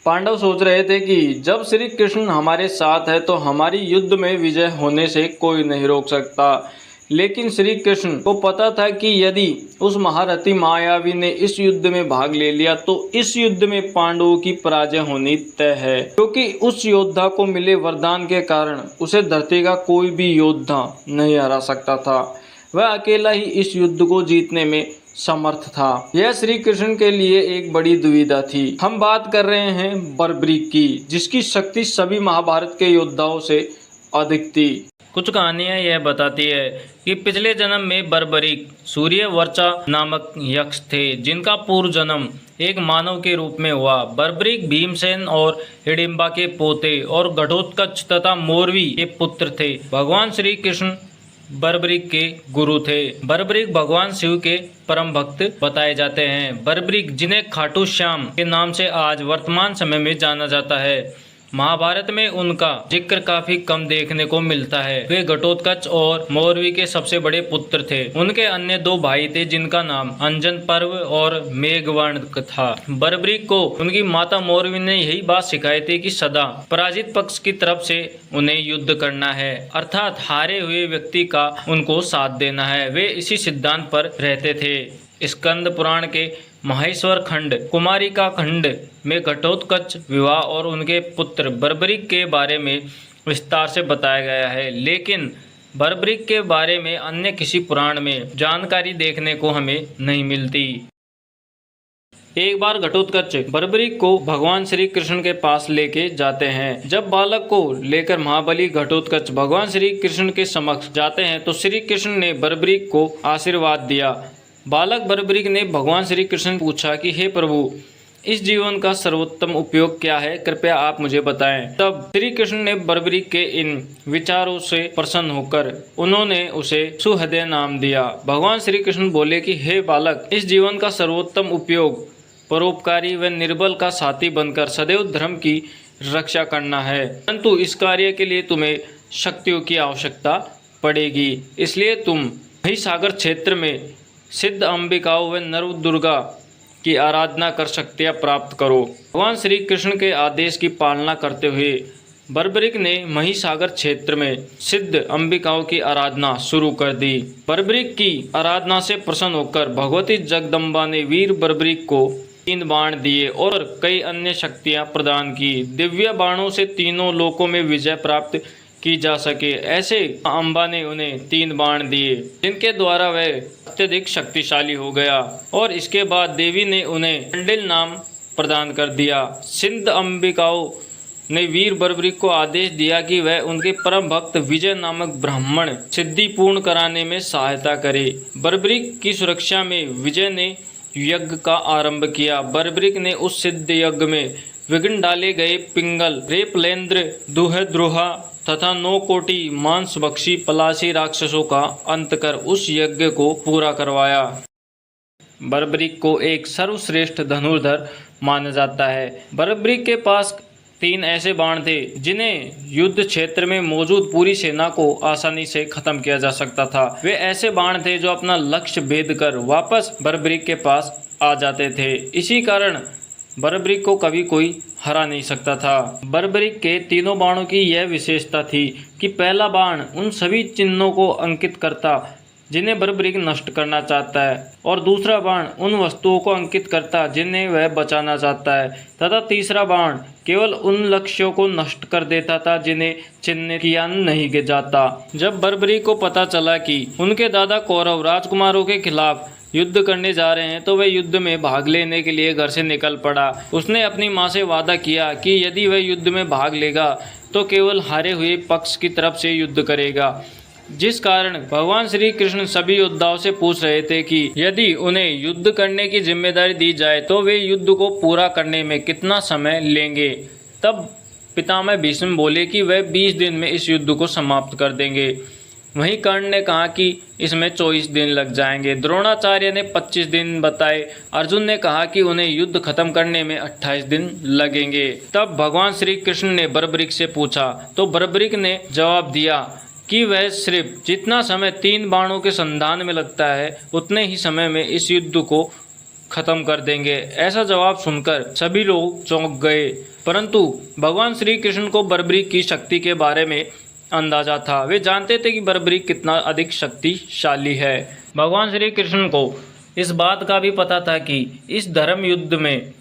पांडव सोच रहे थे कि जब श्री कृष्ण हमारे साथ है तो हमारी युद्ध में विजय होने से कोई नहीं रोक सकता। लेकिन श्री कृष्ण को पता था कि यदि उस महारथी मायावी ने इस युद्ध में भाग ले लिया तो इस युद्ध में पांडवों की पराजय होनी तय है, क्योंकि उस योद्धा को मिले वरदान के कारण उसे धरती का कोई भी योद्धा नहीं हरा सकता था। वह अकेला ही इस युद्ध को जीतने में समर्थ था। यह श्री कृष्ण के लिए एक बड़ी दुविधा थी। हम बात कर रहे हैं बर्बरीक की, जिसकी शक्ति सभी महाभारत के योद्धाओं से अधिक थी। कुछ कहानियां यह बताती है कि पिछले जन्म में बर्बरीक सूर्यवर्चा नामक यक्ष थे, जिनका पूर्व जन्म एक मानव के रूप में हुआ। बर्बरीक भीमसेन और हिडिंबा के पोते और घटोत्कच तथा मोरवी के पुत्र थे। भगवान श्री कृष्ण बर्बरीक के गुरु थे। बर्बरीक भगवान शिव के परम भक्त बताए जाते हैं। बर्बरीक, जिन्हें खाटू श्याम के नाम से आज वर्तमान समय में जाना जाता है, महाभारत में उनका जिक्र काफी कम देखने को मिलता है। वे घटोत्कच और मोरवी के सबसे बड़े पुत्र थे। उनके अन्य दो भाई थे, जिनका नाम अंजन पर्व और मेघवर्ण था। बर्बरीक को उनकी माता मोरवी ने यही बात सिखाई थी कि सदा पराजित पक्ष की तरफ से उन्हें युद्ध करना है, अर्थात हारे हुए व्यक्ति का उनको साथ देना है। वे इसी सिद्धांत पर रहते थे। स्कंद पुराण के महेश्वर खंड कुमारिका खंड में घटोत्कच विवाह और उनके पुत्र बर्बरीक के बारे में विस्तार से बताया गया है, लेकिन बर्बरीक के बारे में अन्य किसी पुराण में जानकारी देखने को हमें नहीं मिलती। एक बार घटोत्कच बर्बरीक को भगवान श्री कृष्ण के पास लेके जाते हैं। जब बालक को लेकर महाबली घटोत्कच भगवान श्री कृष्ण के समक्ष जाते हैं तो श्री कृष्ण ने बर्बरीक को आशीर्वाद दिया। बालक बर्बरीक ने भगवान श्री कृष्ण से पूछा कि हे प्रभु, इस जीवन का सर्वोत्तम उपयोग क्या है, कृपया आप मुझे बताएं। तब श्री कृष्ण ने बर्बरीक के इन विचारों से प्रसन्न होकर उन्होंने उसे सुहृदय नाम दिया। भगवान श्री कृष्ण बोले कि हे बालक, इस जीवन का सर्वोत्तम उपयोग परोपकारी व निर्बल का साथी बनकर सदैव धर्म की रक्षा करना है, परंतु इस कार्य के लिए तुम्हें शक्तियों की आवश्यकता पड़ेगी। इसलिए तुम महिसागर क्षेत्र में सिद्ध अंबिकाओं व नव दुर्गा की आराधना कर शक्तियाँ प्राप्त करो। भगवान श्री कृष्ण के आदेश की पालना करते हुए बर्बरीक ने महिसागर क्षेत्र में सिद्ध अंबिकाओं की आराधना शुरू कर दी। बर्बरीक की आराधना से प्रसन्न होकर भगवती जगदम्बा ने वीर बर्बरीक को 3 बाण दिए और कई अन्य शक्तियां प्रदान की। दिव्य बाणों से तीनों लोकों में विजय प्राप्त की जा सके, ऐसे अम्बा ने उन्हें 3 बाण दिए, जिनके द्वारा वह अत्यधिक शक्तिशाली हो गया। और इसके बाद देवी ने उन्हें कंडिल नाम प्रदान कर दिया। सिद्ध अंबिकाओं ने वीर बर्बरीक को आदेश दिया कि वह उनके परम भक्त विजय नामक ब्राह्मण सिद्धि पूर्ण कराने में सहायता करे। बर्बरीक की सुरक्षा में विजय ने यज्ञ का आरंभ किया। बर्बरीक ने उस सिद्ध यज्ञ में विघ्न डाले गए पिंगल, रेपलेंद्र, दुहद्रोहा तथा 9 कोटि मांसभक्षी पलासी राक्षसों का अंत कर उस यज्ञ को पूरा करवाया। बर्बरीक को एक सर्वश्रेष्ठ धनुर्धर माना जाता है। बर्बरीक के पास 3 ऐसे बाण थे जिन्हें युद्ध क्षेत्र में मौजूद पूरी सेना को आसानी से खत्म किया जा सकता था। वे ऐसे बाण थे जो अपना लक्ष्य भेद कर वापस बर्बरीक के पास आ जाते थे। इसी कारण बर्बरीक को कभी कोई हरा नहीं सकता था। बर्बरीक के तीनों बाणों की यह विशेषता थी कि पहला बाण उन सभी चिन्हों को अंकित करता जिन्हें बर्बरीक नष्ट करना चाहता है, और दूसरा बाण उन वस्तुओं को अंकित करता जिन्हें वह बचाना चाहता है, तथा तीसरा बाण केवल उन लक्ष्यों को नष्ट कर देता था जिन्हें चिन्ह किया नहीं जाता। जब बर्बरीक को पता चला कि उनके दादा कौरव राजकुमारों के खिलाफ युद्ध करने जा रहे हैं तो वह युद्ध में भाग लेने के लिए घर से निकल पड़ा। उसने अपनी माँ से वादा किया कि यदि वह युद्ध में भाग लेगा तो केवल हारे हुए पक्ष की तरफ से युद्ध करेगा, जिस कारण भगवान श्री कृष्ण सभी योद्धाओं से पूछ रहे थे कि यदि उन्हें युद्ध करने की जिम्मेदारी दी जाए तो वे युद्ध को पूरा करने में कितना समय लेंगे। तब पितामह भीष्म बोले कि वह 20 दिन में इस युद्ध को समाप्त कर देंगे। वहीं कर्ण ने कहा कि इसमें 24 दिन लग जाएंगे। द्रोणाचार्य ने 25 दिन बताए। अर्जुन ने कहा कि उन्हें युद्ध खत्म करने में 28 दिन लगेंगे। तब भगवान श्री कृष्ण ने बर्बरीक से पूछा तो बर्बरीक ने जवाब दिया कि वह सिर्फ जितना समय 3 बाणों के संधान में लगता है उतने ही समय में इस युद्ध को खत्म कर देंगे। ऐसा जवाब सुनकर सभी लोग चौंक गए, परंतु भगवान श्री कृष्ण को बर्बरीक की शक्ति के बारे में अंदाजा था। वे जानते थे कि बर्बरीक कितना अधिक शक्तिशाली है। भगवान श्री कृष्ण को इस बात का भी पता था कि इस धर्म युद्ध में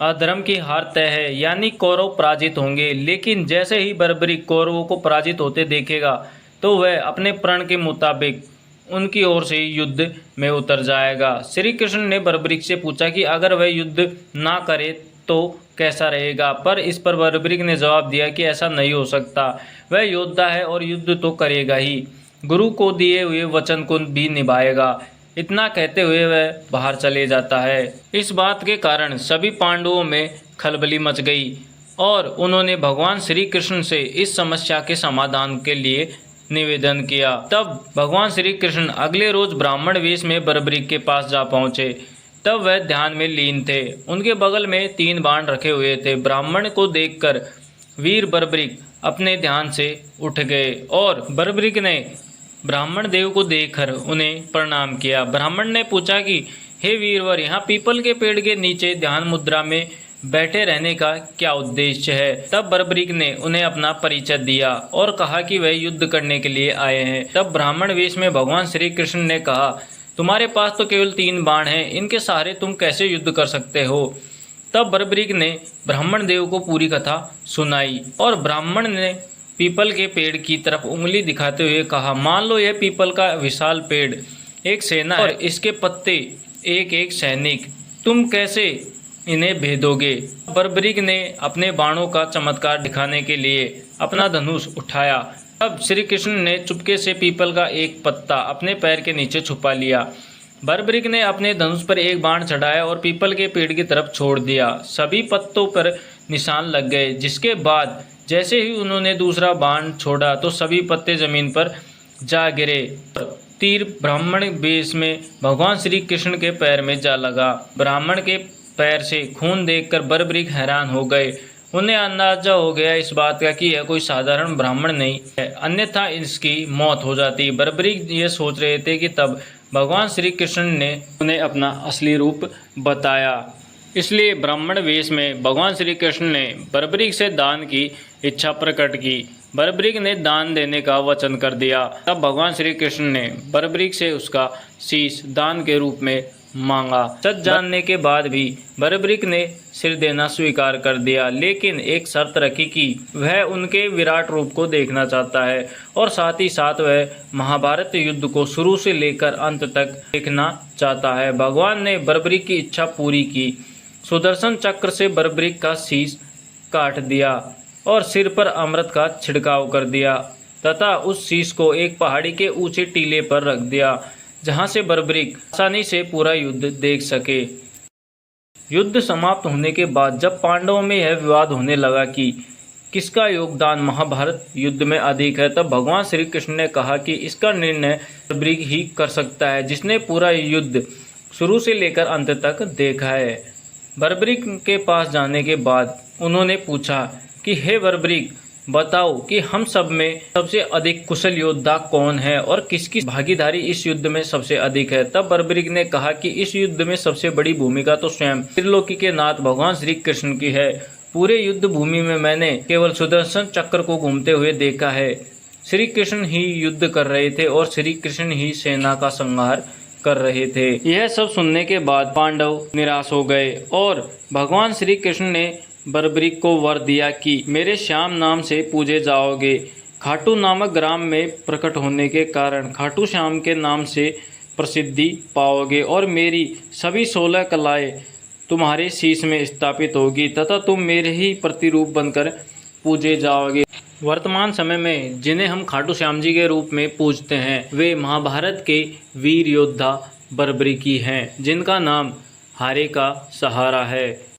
अधर्म की हार तय है, यानी कौरव पराजित होंगे। लेकिन जैसे ही बर्बरीक कौरवों को पराजित होते देखेगा तो वह अपने प्रण के मुताबिक उनकी ओर से युद्ध में उतर जाएगा। श्री कृष्ण ने बर्बरीक से पूछा कि अगर वह युद्ध ना करे तो कैसा रहेगा, पर इस पर बर्बरीक ने जवाब दिया कि ऐसा नहीं हो सकता। वह योद्धा है और युद्ध तो करेगा ही, गुरु को दिए हुए वचन को भी निभाएगा। इतना कहते हुए वह बाहर चले जाता है। इस बात के कारण सभी पांडवों में खलबली मच गई और उन्होंने भगवान श्री कृष्ण से इस समस्या के समाधान के लिए निवेदन किया। तब भगवान श्री कृष्ण अगले रोज ब्राह्मण वेश में बर्बरीक के पास जा पहुंचे। तब वह ध्यान में लीन थे। उनके बगल में 3 बाण रखे हुए थे। ब्राह्मण को देखकर वीर बर्बरीक अपने ध्यान से उठ गए और बर्बरीक ने ब्राह्मण देव को देखकर उन्हें प्रणाम किया। ब्राह्मण ने पूछा कि हे वीरवर, यहाँ पीपल के पेड़ के नीचे ध्यान मुद्रा में बैठे रहने का क्या उद्देश्य है। तब बर्बरीक ने उन्हें अपना परिचय दिया और कहा कि वह युद्ध करने के लिए आए हैं। तब ब्राह्मण वेश में भगवान श्री कृष्ण ने कहा, तुम्हारे पास तो केवल 3 बाण हैं, इनके सहारे तुम कैसे युद्ध कर सकते हो। तब बर्बरीक ने ब्राह्मण देव को पूरी कथा सुनाई और ब्राह्मण ने पीपल के पेड़ की तरफ उंगली दिखाते हुए कहा, मान लो यह पीपल का विशाल पेड़ एक सेना और इसके पत्ते एक एक सैनिक, तुम कैसे इन्हें भेदोगे। बर्बरीक ने अपने बाणों का चमत्कार दिखाने के लिए अपना धनुष उठाया। तब श्री कृष्ण ने चुपके से पीपल का एक पत्ता अपने पैर के नीचे छुपा लिया। बर्बरीक ने अपने धनुष पर एक बाण चढ़ाया और पीपल के पेड़ की तरफ छोड़ दिया। सभी पत्तों पर निशान लग गए, जिसके बाद जैसे ही उन्होंने दूसरा बाण छोड़ा तो सभी पत्ते जमीन पर जा गिरे। तीर ब्राह्मण वेश में भगवान श्री कृष्ण के पैर में जा लगा। ब्राह्मण के पैर से खून देखकर बर्बरीक हैरान हो गए। उन्हें अंदाजा हो गया इस बात का कि यह कोई साधारण ब्राह्मण नहीं है, अन्यथा इसकी मौत हो जाती। बर्बरीक ये सोच रहे थे कि तब भगवान श्री कृष्ण ने उन्हें अपना असली रूप बताया। इसलिए ब्राह्मण वेश में भगवान श्री कृष्ण ने बर्बरीक से दान की इच्छा प्रकट की। बर्बरीक ने दान देने का वचन कर दिया। तब भगवान श्री कृष्ण ने बर्बरीक से उसका शीश दान के रूप में मांगा। सच जानने के बाद भी बर्बरीक ने सिर देना स्वीकार कर दिया, लेकिन एक शर्त रखी कि वह उनके विराट रूप को देखना चाहता है और साथ ही साथ वह महाभारत युद्ध को शुरू से लेकर अंत तक देखना चाहता है। भगवान ने बर्बरीक की इच्छा पूरी की। सुदर्शन चक्र से बर्बरीक का शीश काट दिया और सिर पर अमृत का छिड़काव कर दिया तथा उस शीश को एक पहाड़ी के ऊंचे टीले पर रख दिया, जहां से बर्बरीक आसानी से पूरा युद्ध देख सके। युद्ध समाप्त होने के बाद जब पांडवों में यह विवाद होने लगा कि किसका योगदान महाभारत युद्ध में अधिक है, तब भगवान श्री कृष्ण ने कहा कि इसका निर्णय बर्बरीक ही कर सकता है, जिसने पूरा युद्ध शुरू से लेकर अंत तक देखा है। बर्बरीक के पास जाने के बाद उन्होंने पूछा कि हे बर्बरीक, बताओ कि हम सब में सबसे अधिक कुशल योद्धा कौन है और किसकी भागीदारी इस युद्ध में सबसे अधिक है। तब बर्बरीक ने कहा कि इस युद्ध में सबसे बड़ी भूमिका तो स्वयं त्रिलोकी के नाथ भगवान श्री कृष्ण की है। पूरे युद्ध भूमि में मैंने केवल सुदर्शन चक्र को घूमते हुए देखा है। श्री कृष्ण ही युद्ध कर रहे थे और श्री कृष्ण ही सेना का संहार कर रहे थे। यह सब सुनने के बाद पांडव निराश हो गए और भगवान श्री कृष्ण ने बर्बरीक को वर दिया कि मेरे श्याम नाम से पूजे जाओगे। खाटू नामक ग्राम में प्रकट होने के कारण खाटू श्याम के नाम से प्रसिद्धि पाओगे और मेरी सभी 16 कलाएं तुम्हारे शीश में स्थापित होगी तथा तुम मेरे ही प्रतिरूप बनकर पूजे जाओगे। वर्तमान समय में जिन्हें हम खाटू श्याम जी के रूप में पूजते हैं वे महाभारत के वीर योद्धा बर्बरीकी हैं, जिनका नाम हारे का सहारा है।